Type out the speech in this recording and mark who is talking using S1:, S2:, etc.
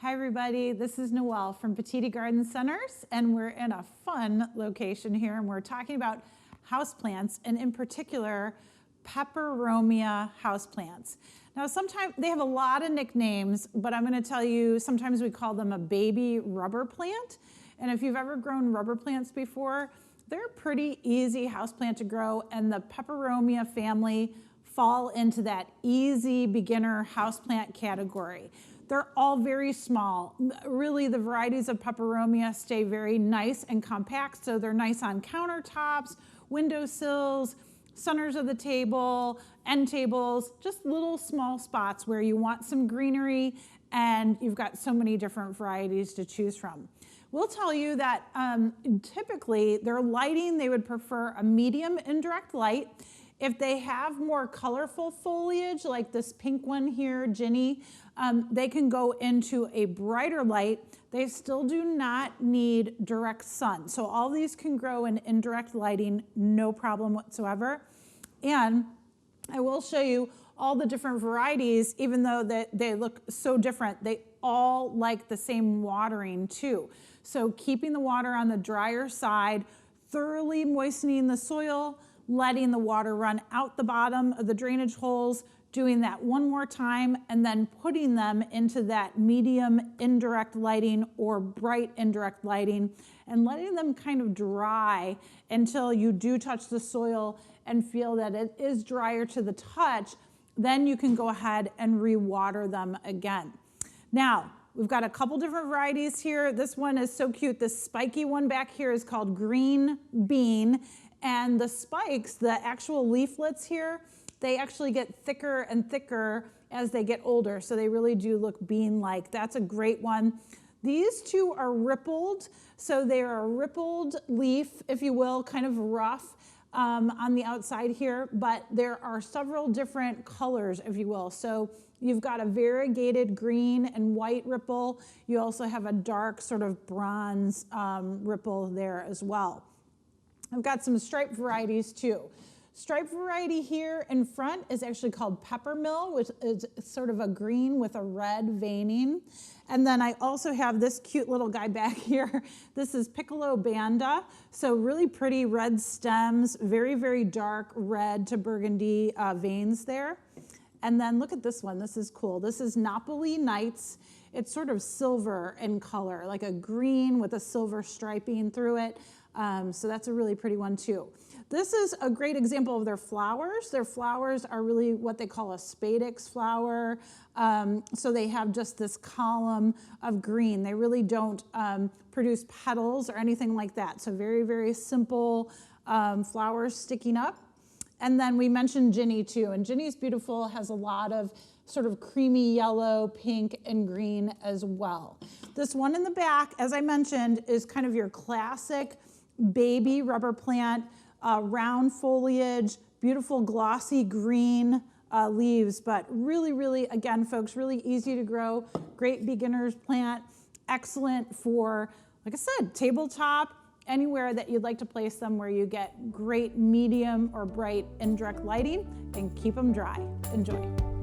S1: Hi everybody, this is Noelle from Petitti Garden Centers, and we're in a fun location here, and we're talking about houseplants, and in particular, Peperomia houseplants. Now sometimes they have a lot of nicknames, but I'm going to tell you, sometimes we call them a baby rubber plant, and if you've ever grown rubber plants before, they're a pretty easy houseplant to grow, and the Peperomia family fall into that easy beginner houseplant category. They're all very small. Really, the varieties of Peperomia stay very nice and compact, so they're nice on countertops, windowsills, centers of the table, end tables, just little small spots where you want some greenery, and you've got so many different varieties to choose from. We'll tell you that typically their lighting, they would prefer a medium indirect light. If they have more colorful foliage, like this pink one here, Ginny, they can go into a brighter light. They still do not need direct sun. So all these can grow in indirect lighting, no problem whatsoever. And I will show you all the different varieties, even though they look so different, they all like the same watering too. So keeping the water on the drier side, thoroughly moistening the soil, letting the water run out the bottom of the drainage holes, doing that one more time, and then putting them into that medium indirect lighting or bright indirect lighting, and letting them kind of dry until you do touch the soil and feel that it is drier to the touch. Then you can go ahead and re-water them again. Now, we've got a couple different varieties here. This one is so cute. This spiky one back here is called Green Bean. And the spikes, the actual leaflets here, they actually get thicker and thicker as they get older. So they really do look bean-like. That's a great one. These two are rippled. So they are a rippled leaf, if you will, kind of rough on the outside here. But there are several different colors, if you will. So you've got a variegated green and white ripple. You also have a dark sort of bronze ripple there as well. I've got some striped varieties too. Striped variety here in front is actually called Peppermill, which is sort of a green with a red veining. And then I also have this cute little guy back here. This is Piccolo Banda. So really pretty red stems, very, very dark red to burgundy veins there. And then look at this one. This is cool. This is Napoli Nights. It's sort of silver in color, like a green with a silver striping through it. So that's a really pretty one too. This is a great example of their flowers. Their flowers are really what they call a spadix flower. So they have just this column of green. They really don't produce petals or anything like that. So very, very simple flowers sticking up. And then we mentioned Ginny too. And Ginny's beautiful, has a lot of sort of creamy yellow, pink, and green as well. This one in the back, as I mentioned, is kind of your classic baby rubber plant, round foliage, beautiful glossy green leaves, but really, really, again, folks, really easy to grow, great beginner's plant, excellent for, like I said, tabletop, anywhere that you'd like to place them where you get great medium or bright indirect lighting, and keep them dry. Enjoy.